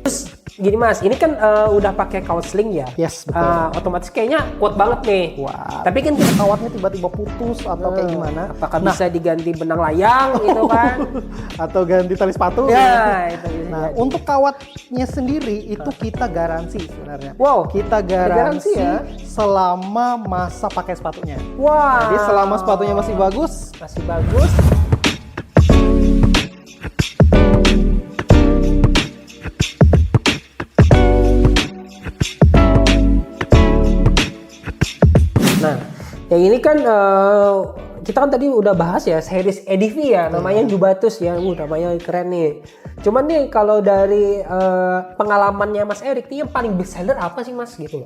Terus gini Mas, ini kan udah pakai counseling ya. Yes, betul. Otomatis kayaknya kuat banget nih. Wah, Tapi kan kawatnya tiba-tiba putus atau kayak gimana? apakah bisa diganti benang layang gitu kan? Atau ganti tali sepatu? Ya, itu bisa Nah, jadi. untuk kawatnya sendiri itu kita garansi sebenarnya. Wow, Kita garansi garansi ya? selama masa pakai sepatunya. Wah. Jadi selama sepatunya masih bagus, masih bagus. Nah, yang ini kan kita kan tadi udah bahas ya series EDV ya, namanya Jubatus ya, namanya keren nih. Cuman nih kalau dari pengalamannya Mas Erik nih yang paling best seller apa sih Mas gitu?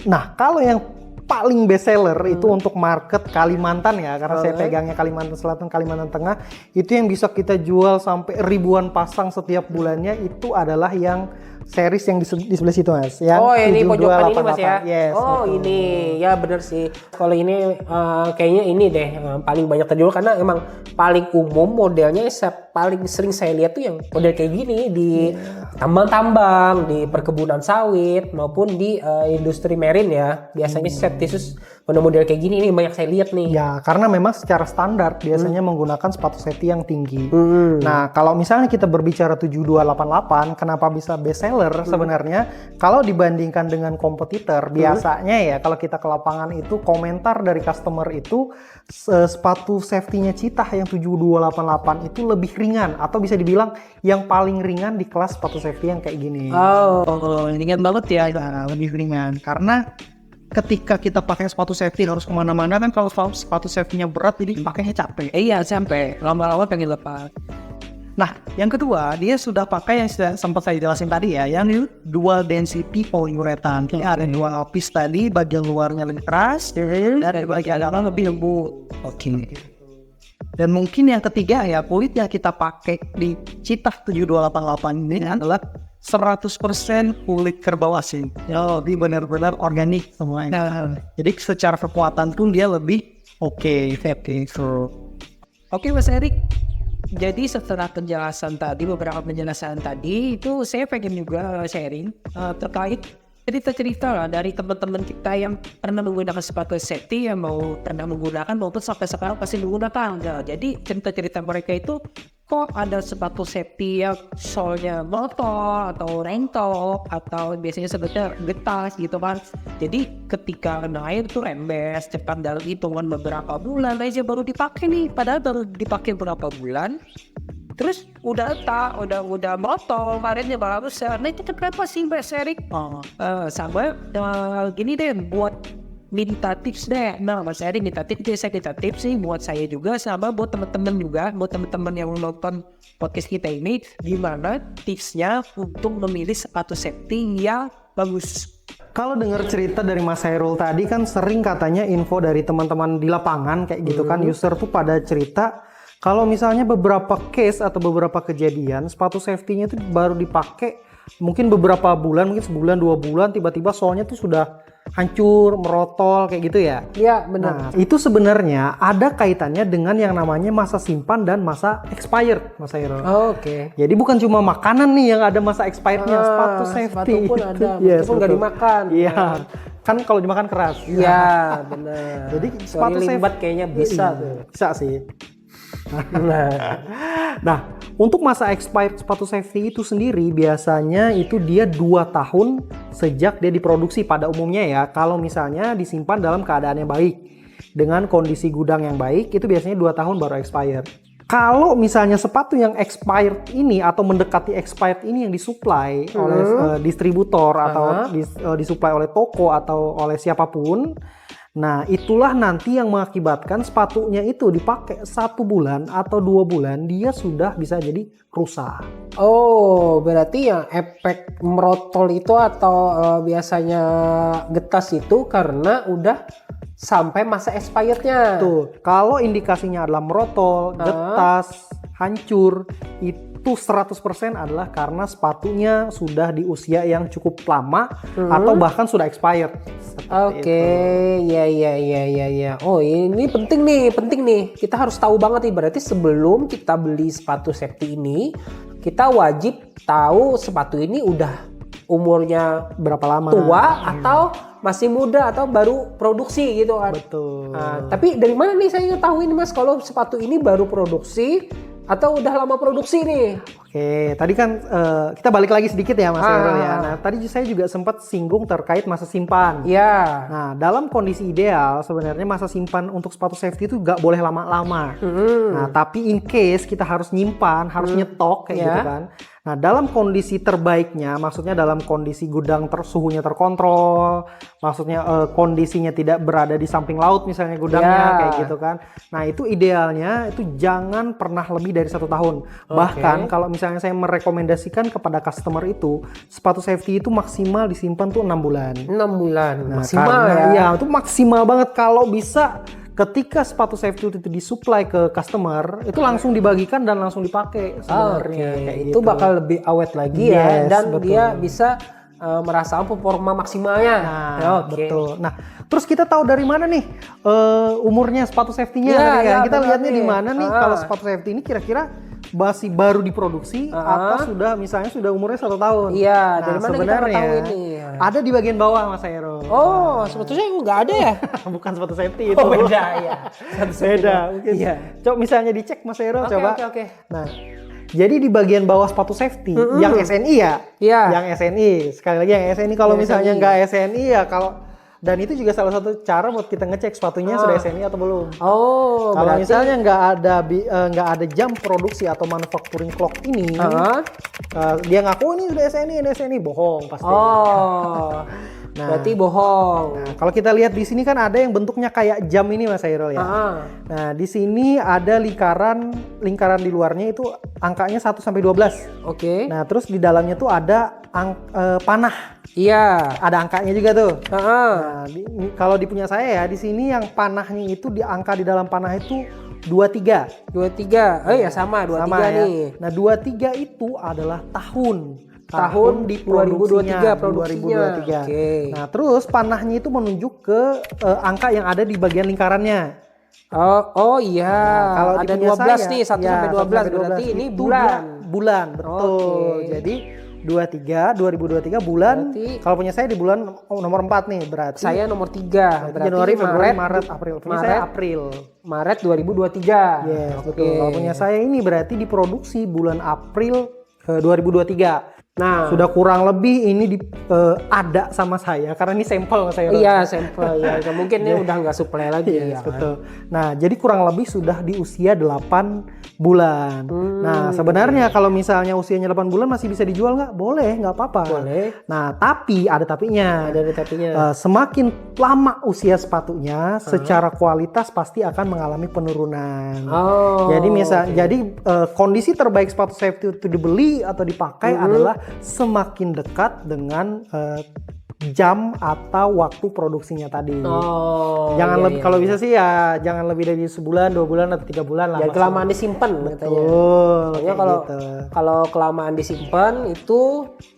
nah kalau yang paling best seller itu untuk market Kalimantan ya, karena saya pegangnya Kalimantan Selatan, Kalimantan Tengah, itu yang bisa kita jual sampai ribuan pasang setiap bulannya itu adalah yang series yang di sebelah situ Mas. Yang Oh ini pojokan ini Mas 7288. ya? Yes, oh betul. ini, ya bener sih. Kalau ini kayaknya ini deh paling banyak terjual karena emang paling umum modelnya paling sering saya lihat tuh yang model kayak gini di tambang-tambang, di perkebunan sawit maupun di industri marine ya. Biasanya khusus model kayak gini ini banyak saya lihat nih. Ya, karena memang secara standar biasanya menggunakan sepatu safety yang tinggi. Nah, kalau misalnya kita berbicara 7288, kenapa bisa best seller sebenarnya? Kalau dibandingkan dengan kompetitor, biasanya ya kalau kita ke lapangan itu komentar dari customer itu sepatu safety-nya Citah yang 7288 itu lebih ringan atau bisa dibilang yang paling ringan di kelas sepatu safety yang kayak gini. Oh, ringan banget ya, lebih ringan. Karena ketika kita pakai sepatu safety harus kemana-mana kan, kalau sepatu safety-nya berat jadi pakainya capek. Iya, sampai lama-lama pengen lepas. Nah, yang kedua dia sudah pakai yang sempat saya jelasin tadi ya, yang dual density polyurethane. Jadi ada dua lapis tadi, bagian luarnya lebih keras dan bagian dalam lebih lembut. Oke. Dan mungkin yang ketiga ya, kulit yang kita pakai di Citah 7288 ini adalah 100% kulit kerbau asin. Ya, dia benar-benar organik semuanya. Jadi secara kekuatan pun dia lebih oke. Oke Mas Erik. Jadi setelah beberapa penjelasan tadi itu saya pengen juga sharing terkait cerita-cerita lah dari teman-teman kita yang pernah menggunakan sepatu safety, yang pernah menggunakan maupun sampai sekarang masih menggunakan. Nah, jadi cerita-cerita mereka itu kok ada sepatu safety yang solnya botol atau rengtok atau biasanya sebetulnya getas gitu kan. Jadi ketika kena air tuh rembes cepat dalam hitungan beberapa bulan aja baru dipakai nih. Padahal baru dipakai berapa bulan terus udah botol karetnya baru rusak. Nah itu kenapa sih Mbak Erik? Sama gini deh buat minta tips deh. Nah Mas Erik minta tips sih buat saya juga sama buat teman-teman juga, buat teman-teman yang nonton podcast kita ini, gimana tipsnya untuk memilih sepatu safety yang bagus. Kalau dengar cerita dari Mas Hairul tadi kan sering katanya info dari teman-teman di lapangan kayak gitu kan, user tuh pada cerita kalau misalnya beberapa case atau beberapa kejadian sepatu safety-nya itu baru dipakai mungkin beberapa bulan, mungkin sebulan 2 bulan, tiba-tiba soalnya tuh sudah hancur, merotol kayak gitu ya. Iya benar. Nah, itu sebenarnya ada kaitannya dengan yang namanya masa simpan dan masa expired, Mas Hairul. Oke. Jadi bukan cuma makanan nih yang ada masa expirednya, sepatu safety sepatu pun itu. ada, Yes, meskipun nggak betul. dimakan. Iya, kan kalau dimakan keras. Iya benar. Jadi Sorry, sepatu limbat kayaknya bisa Iya, tuh. bisa sih. Nah, Nah, untuk masa expired sepatu safety itu sendiri biasanya itu dia 2 tahun sejak dia diproduksi pada umumnya ya. Kalau misalnya disimpan dalam keadaan yang baik dengan kondisi gudang yang baik itu biasanya 2 tahun baru expired. Kalau misalnya sepatu yang expired ini atau mendekati expired ini yang disuplai oleh distributor atau disuplai oleh toko atau oleh siapapun, nah itulah nanti yang mengakibatkan sepatunya itu dipakai 1 bulan atau 2 bulan dia sudah bisa jadi rusak. oh berarti yang efek merotol itu atau biasanya getas itu karena udah sampai masa expirednya. Tuh, kalau indikasinya adalah merotol, getas, hancur, itu 100% adalah karena sepatunya sudah di usia yang cukup lama atau bahkan sudah expired. Oke, ya. Oh, ini penting nih. Kita harus tahu banget nih. Berarti sebelum kita beli sepatu safety ini, kita wajib tahu sepatu ini udah umurnya Berapa lama? tua atau masih muda atau baru produksi gitu kan. Betul. Nah, tapi dari mana nih saya ngetahuin Mas kalau sepatu ini baru produksi atau udah lama produksi nih? Oke, tadi kan kita balik lagi sedikit ya Mas Heru ya. Nah, tadi saya juga sempat singgung terkait masa simpan. Ya. Nah, dalam kondisi ideal sebenarnya masa simpan untuk sepatu safety itu nggak boleh lama-lama. Nah, tapi in case kita harus nyimpan, harus nyetok kayak gitu kan. Nah, dalam kondisi terbaiknya, maksudnya dalam kondisi gudang suhunya terkontrol, maksudnya kondisinya tidak berada di samping laut misalnya gudangnya kayak gitu kan. Nah, itu idealnya itu jangan pernah lebih dari 1 tahun. Bahkan kalau misalnya saya merekomendasikan kepada customer itu sepatu safety itu maksimal disimpan tuh 6 bulan. 6 bulan Nah, maksimal karena, ya. Iya, itu maksimal banget kalau bisa. Ketika sepatu safety itu disuplai ke customer, itu langsung dibagikan dan langsung dipakai sebenarnya. Kayak Itu gitu. bakal lebih awet lagi ya, Yes, dan betul. dia bisa merasakan performa maksimalnya. Nah, betul. Nah, terus kita tahu dari mana nih umurnya sepatu safety-nya? Iya, tadi kan? iya, Kita benar lihatnya nih. di mana nih kalau sepatu safety ini kira-kira masih baru diproduksi atau sudah misalnya sudah umurnya 1 tahun? Iya, Nah, dari mana kita sebenarnya tahu ini? ada di bagian bawah Mas Heru. Oh, sebetulnya nggak ada ya? Bukan sepatu safety itu. Oh, beda ya. Beda. Mungkin. Iya. Coba misalnya dicek Mas Heru, coba. Oke. Nah, jadi di bagian bawah sepatu safety yang SNI ya, Iya. yang SNI. Sekali lagi yang SNI. Kalau Yang misalnya SNI. nggak SNI ya kalau, dan itu juga salah satu cara buat kita ngecek sepatunya sudah SNI atau belum. Oh, Kalau berarti misalnya nggak ada jam produksi atau manufacturing clock ini, dia ngaku ini sudah SNI, bohong pasti. Oh, berarti bohong. Nah, kalau kita lihat di sini kan ada yang bentuknya kayak jam ini Mas Hairul ya. Nah, di sini ada lingkaran di luarnya itu angkanya 1 sampai 12. Oke. Nah, terus di dalamnya tuh ada panah. Iya. Ada angkanya juga tuh. Nah, kalau di punya saya ya, di sini yang panahnya itu di angka di dalam panah itu 23. 23. Oh ya sama 23 Sama ya. nih. Nah, 23 itu adalah tahun di 2023 produksinya. 2023. Oke. Nah, terus panahnya itu menunjuk ke angka yang ada di bagian lingkarannya. Oh iya. Nah, kalau di ada punya 12 saya, nih, 1 ya, sampai 12 sampai berarti ini itu bulan. Bulan, betul. Oke. Jadi 2023 bulan. Berarti- Kalau punya saya di bulan nomor 4 nih, berarti Saya nomor 3. Berarti Januari, Februari, Maret, April. Punya saya Maret, April. Maret 2023. Yes, Oke. betul. Kalau punya saya ini berarti diproduksi bulan April 2023. Nah, Sudah kurang lebih ini ada sama saya karena ini sampel saya. iya sampel ya. Mungkin ini udah nggak supply lagi Yes, ya. betul. Nah, jadi kurang lebih sudah di usia 8 bulan. Nah, sebenarnya kalau misalnya usianya 8 bulan masih bisa dijual nggak? Boleh, nggak apa-apa. Boleh. Nah, tapi ada tapinya. Ada tapinya. Semakin lama usia sepatunya, secara kualitas pasti akan mengalami penurunan. Oh. Jadi kondisi terbaik sepatu safety itu dibeli atau dipakai adalah semakin dekat dengan jam atau waktu produksinya tadi. Oh. Jangan iya, lebih, iya, kalau iya. bisa sih ya jangan lebih dari sebulan, 2 bulan atau 3 bulan lah. Jangan kelamaan disimpan katanya. Betul. Pokoknya kayak kalau gitu. kalau kelamaan disimpan itu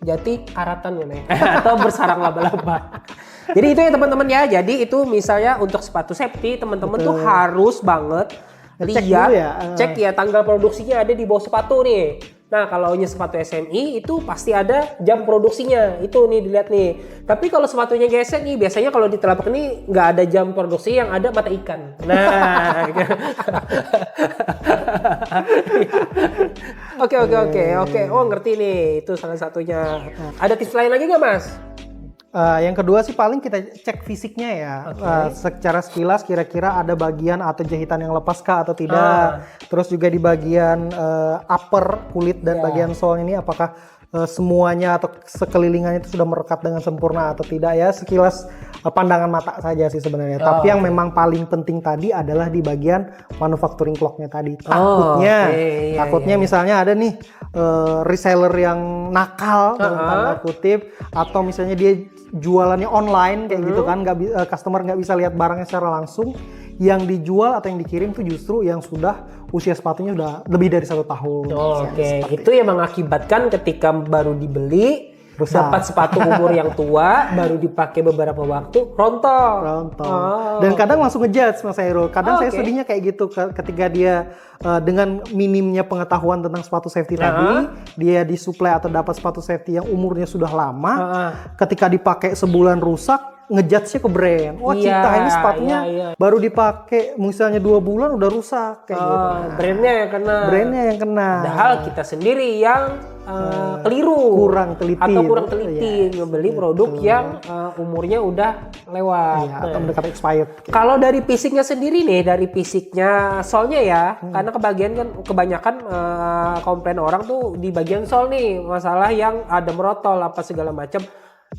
jadi karatan ya Nek. Atau bersarang laba-laba. Jadi itu ya teman-teman ya. Jadi itu misalnya untuk sepatu safety teman-teman tuh harus banget Ngecek lihat, dulu ya. cek ya tanggal produksinya ada di bawah sepatu nih. Nah kalau sepatu SNI itu pasti ada jam produksinya. Itu nih dilihat nih. Tapi kalau sepatunya gesek nih biasanya kalau di telapak ini nggak ada jam produksi, yang ada mata ikan. Nah. Oke. Oh ngerti nih. Itu salah satunya. Ada tips lain lagi nggak Mas? Yang kedua sih paling kita cek fisiknya ya. Secara sekilas kira-kira ada bagian atau jahitan yang lepas kah atau tidak. Terus juga di bagian upper kulit dan bagian sole ini apakah semuanya atau sekelilingannya itu sudah merekat dengan sempurna atau tidak ya. Sekilas pandangan mata saja sih sebenarnya. Tapi yang memang paling penting tadi adalah di bagian manufacturing clocknya tadi. Takutnya misalnya ada nih reseller yang nakal dalam tanda kutip, atau misalnya dia jualannya online kayak gitu kan, customer nggak bisa lihat barangnya secara langsung, yang dijual atau yang dikirim tuh justru yang sudah usia sepatunya udah lebih dari 1 tahun. Oke, itu yang mengakibatkan ketika baru dibeli dapat sepatu umur yang tua, baru dipakai beberapa waktu, rontok. Dan kadang langsung ngejudge Mas Hairul. Kadang saya Oke. sedihnya kayak gitu ketika dia dengan minimnya pengetahuan tentang sepatu safety tadi, dia disuplai atau dapat sepatu safety yang umurnya sudah lama, ketika dipakai sebulan rusak, ngejudge-nya ke brand. Wah, Iya, Cita ini sepatunya iya. baru dipakai misalnya 2 bulan udah rusak kayak gitu. Brandnya yang kena. Brandnya yang kena. Padahal kita sendiri yang keliru. Kurang teliti. Atau kurang teliti ngebeli produk yang umurnya udah lewat. Iya, atau mendekati expired. Kalau dari fisiknya sendiri nih, dari fisiknya solnya ya, karena kebanyakan komplain orang tuh di bagian sol nih, masalah yang ada merotol apa segala macam.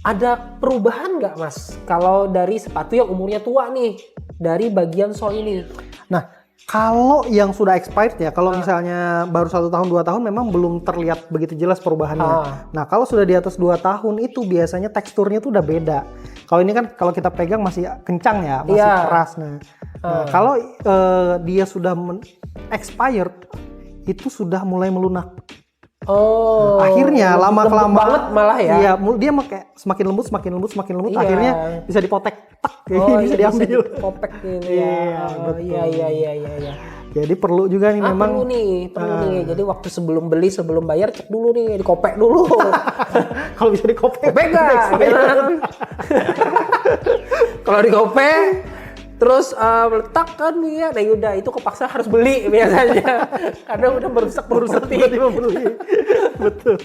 Ada perubahan nggak Mas? Kalau dari sepatu yang umurnya tua nih, dari bagian sol ini? Nah, kalau yang sudah expired ya, kalau misalnya baru 1 tahun 2 tahun memang belum terlihat begitu jelas perubahannya. Nah, kalau sudah di atas 2 tahun itu biasanya teksturnya tuh udah beda. Kalau ini kan kalau kita pegang masih kencang ya, masih keras. Nah, kalau dia sudah expired itu sudah mulai melunak. Oh, Akhirnya lama-kelamaan banget malah ya. Iya, dia kayak semakin lembut, Iya. akhirnya bisa dipotek, tak, bisa iya, diambil. kopek gitu Iya, ya. betul. Iya. Jadi perlu juga nih memang perlu nih. Jadi waktu sebelum beli, sebelum bayar cek dulu nih, dikopek dulu. kalau bisa dikopek. Kopek nggak? Kalau dikopek, terus meletak kan ya, nah yaudah itu kepaksa harus beli biasanya karena udah merusak tiba-tiba beli. Betul.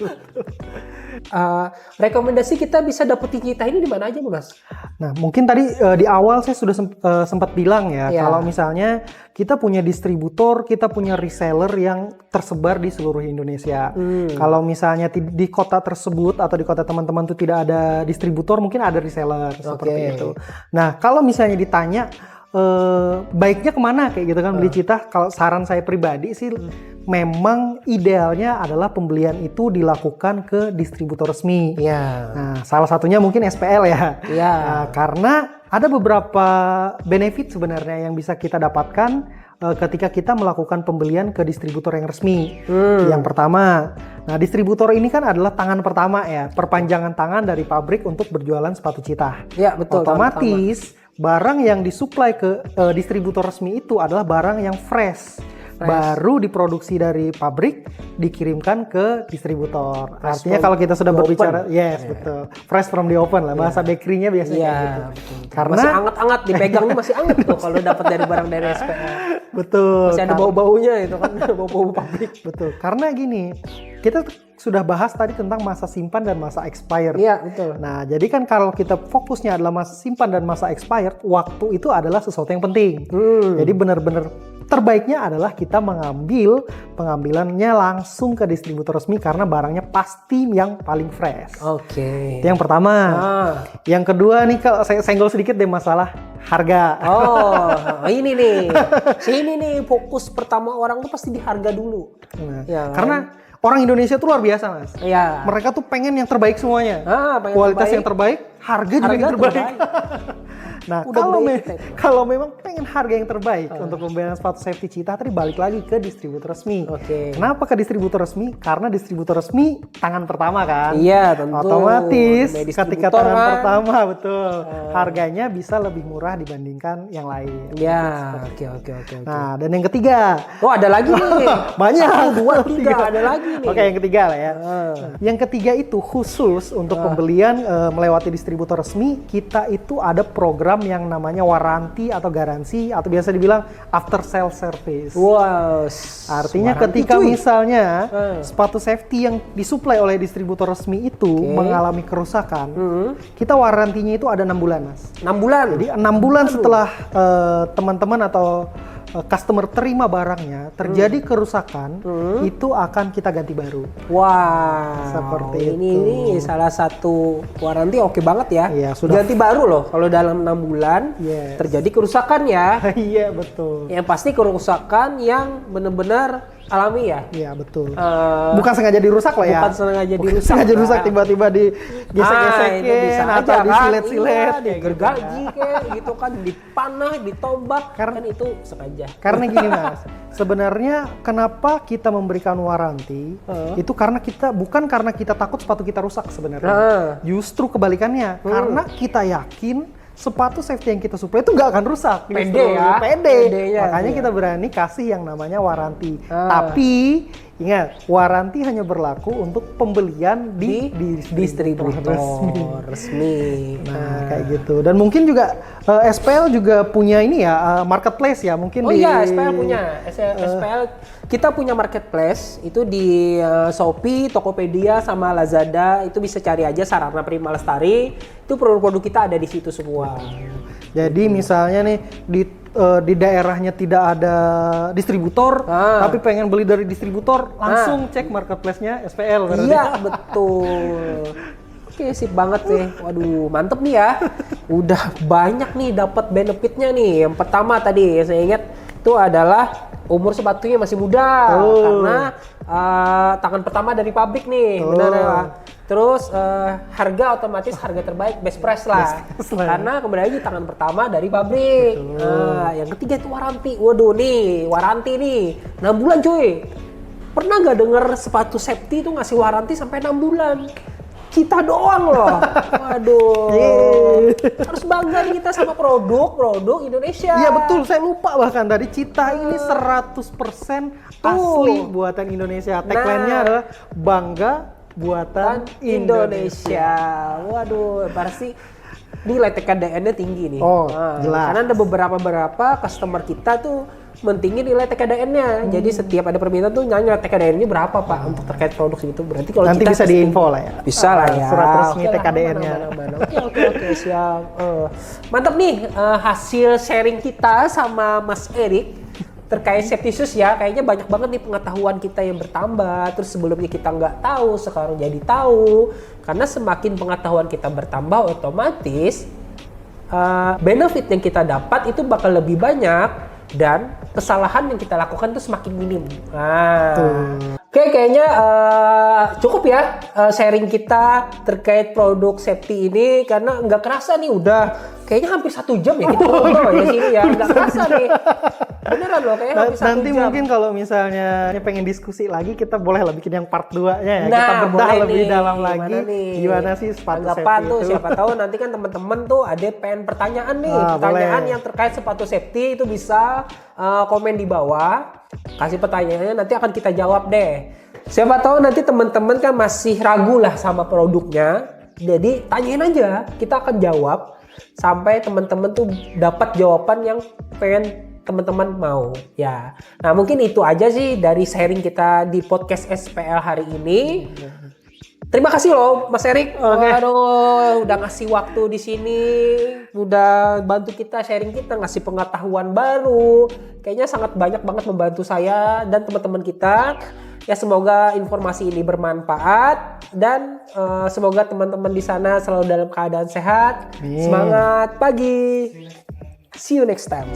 Rekomendasi kita bisa dapetin kita ini di mana aja Mas? Nah, mungkin tadi di awal saya sudah sempat bilang ya, Iya. kalau misalnya kita punya distributor, kita punya reseller yang tersebar di seluruh Indonesia. Kalau misalnya di kota tersebut atau di kota teman-teman itu tidak ada distributor, mungkin ada reseller seperti itu. Nah, kalau misalnya ditanya baiknya kemana kayak gitu kan beli Cita, kalau saran saya pribadi sih memang idealnya adalah pembelian itu dilakukan ke distributor resmi. Iya. Nah, salah satunya mungkin SPL ya. Iya. Nah, karena ada beberapa benefit sebenarnya yang bisa kita dapatkan ketika kita melakukan pembelian ke distributor yang resmi. Yang pertama, nah distributor ini kan adalah tangan pertama ya, perpanjangan tangan dari pabrik untuk berjualan sepatu Cita. Iya, betul. Otomatis barang yang disuplai ke distributor resmi itu adalah barang yang fresh. Baru diproduksi dari pabrik, dikirimkan ke distributor. Artinya kalau kita sudah berbicara, betul, fresh from the oven lah, bahasa bakery-nya biasanya gitu. Betul. Karena masih anget-anget, dipegang masih anget tuh kalau dapat dari barang dari SPL. betul. Masih ada bau-baunya itu kan, bau-bau pabrik. Betul. Karena gini, kita sudah bahas tadi tentang masa simpan dan masa expired. Iya, betul. Nah, jadi kan kalau kita fokusnya adalah masa simpan dan masa expired, waktu itu adalah sesuatu yang penting. Jadi benar-benar terbaiknya adalah kita mengambil pengambilannya langsung ke distributor resmi karena barangnya pasti yang paling fresh. Oke. Itu yang pertama. Yang kedua nih, kalau saya senggol sedikit deh masalah harga. Oh, ini nih. Sini nih fokus pertama orang tuh pasti di harga dulu. Nah, Ya, karena orang Indonesia tuh luar biasa, Mas. Iya. Mereka tuh pengen yang terbaik semuanya. Pengen Kualitas terbaik. yang terbaik, harga juga yang terbaik. Nah, Udah baik kita itu. kalau memang pengen harga yang terbaik untuk pembelian sepatu safety Cita, tadi balik lagi ke distributor resmi. Oke. Kenapa ke distributor resmi? Karena distributor resmi tangan pertama kan. Iya, tentu. Otomatis Namanya ketika distributor tangan kan. pertama, betul. Harganya bisa lebih murah dibandingkan yang lain. Ya, oke. Nah, dan yang ketiga, Oh, ada lagi nih. banyak. 1, 2, 3, ada lagi nih. Oke, yang ketiga lah ya. Yang ketiga itu khusus untuk pembelian melewati distributor resmi, kita itu ada program yang namanya waranti atau garansi atau biasa dibilang after sale service. Wow. Artinya waranti, ketika cuy. misalnya sepatu safety yang disuplai oleh distributor resmi itu mengalami kerusakan, kita warantinya itu ada 6 bulan, Mas. 6 bulan. Jadi 6 bulan setelah teman-teman atau customer terima barangnya, terjadi kerusakan, itu akan kita ganti baru. Wow. Seperti ini salah satu waranti oke banget ya. Iya, sudah. Ganti baru loh kalau dalam 6 bulan Yes. terjadi kerusakan ya. Iya, betul. Yang pasti kerusakan yang benar-benar alami ya. Iya betul. Eh, Bukan sengaja dirusak loh ya. bukan sengaja Bukan dirusak, sengaja dirusak Pak. tiba-tiba di itu gesek-gesekin bisa atau aja kan, disilet-silet iya, kayak gitu digergaji kan. kayak gitu kan, dipanah, ditombak, Karena- kan itu sengaja. Karena gini Mas, sebenarnya kenapa kita memberikan waranti itu karena bukan karena kita takut sepatu kita rusak sebenarnya. Justru kebalikannya, karena kita yakin sepatu safety yang kita suplai itu nggak akan rusak. Pede justru. ya. Pede. Pedenya Makanya dia. kita berani kasih yang namanya waranti. Tapi ingat, waranti hanya berlaku untuk pembelian di distributor resmi. Nah, kayak gitu. Dan mungkin juga SPL juga punya ini ya, marketplace ya, mungkin Oh di iya, SPL punya. SPL kita punya marketplace itu di Shopee, Tokopedia sama Lazada. Itu bisa cari aja Sarana Prima Lestari. Itu produk-produk kita ada di situ semua. Jadi misalnya nih di daerahnya tidak ada distributor, tapi pengen beli dari distributor, langsung cek marketplace-nya SPL. berarti. Iya, betul. Oke, sip banget sih. Waduh, mantep nih ya. Udah banyak nih dapat benefitnya nih. Yang pertama tadi saya ingat itu adalah umur sepatunya masih muda karena tangan pertama dari pabrik nih, benar ya. Terus harga otomatis harga terbaik best price lah. Karena kembali lagi tangan pertama dari pabrik. Yang ketiga itu waranti. Waduh nih, waranti nih 6 bulan cuy. Pernah nggak denger sepatu safety itu ngasih waranti sampai 6 bulan? Kita doang loh. Waduh. Harus bangga nih kita sama produk Indonesia. Iya betul, saya lupa bahkan tadi Cita ini 100% asli buatan Indonesia. Tagline-nya adalah bangga buatan Indonesia. Waduh, pasti nilai TKDN-nya tinggi nih. Oh, jelas. Karena ada beberapa customer kita tuh mentingin nilai TKDN-nya. Jadi setiap ada permintaan tuh nanya TKDN-nya berapa Pak untuk terkait produk itu. Berarti kalau Nanti kita bisa diinfo lah ya. Bisa lah ya. Surat resmi Oke lah, TKDN-nya. aman. Oke, siap. Mantap nih hasil sharing kita sama Mas Erik terkait safety shoes ya. Kayaknya banyak banget nih pengetahuan kita yang bertambah. Terus sebelumnya kita nggak tahu, sekarang jadi tahu. Karena semakin pengetahuan kita bertambah, otomatis benefit yang kita dapat itu bakal lebih banyak. Dan kesalahan yang kita lakukan itu semakin minim. Oke, kayaknya cukup ya sharing kita terkait produk safety ini karena nggak kerasa nih udah kayaknya hampir 1 jam ya kita ngobrol ya sini ya, nggak kerasa nih. Beneran loh, kayaknya hampir 1 Nanti jam. mungkin kalau misalnya pengen diskusi lagi, kita boleh lah bikin yang part 2-nya ya. Nah, Kita bedah boleh lebih nih. dalam lagi gimana sih sepatu Tanggapan safety tuh itu. siapa tahu nanti kan teman-teman tuh ada pengen pertanyaan nih, pertanyaan boleh. yang terkait sepatu safety itu bisa komen di bawah, kasih pertanyaannya nanti akan kita jawab deh. Siapa tahu nanti teman-teman kan masih ragu lah sama produknya, jadi tanyain aja, kita akan jawab sampai teman-teman tuh dapat jawaban yang pengen teman-teman mau ya. Nah mungkin itu aja sih dari sharing kita di podcast SPL hari ini. Terima kasih loh Mas Erik. Aduh, udah ngasih waktu di sini, udah bantu kita sharing kita, ngasih pengetahuan baru. Kayaknya sangat banyak banget membantu saya dan teman-teman kita. Ya semoga informasi ini bermanfaat dan semoga teman-teman di sana selalu dalam keadaan sehat. Semangat pagi. See you next time.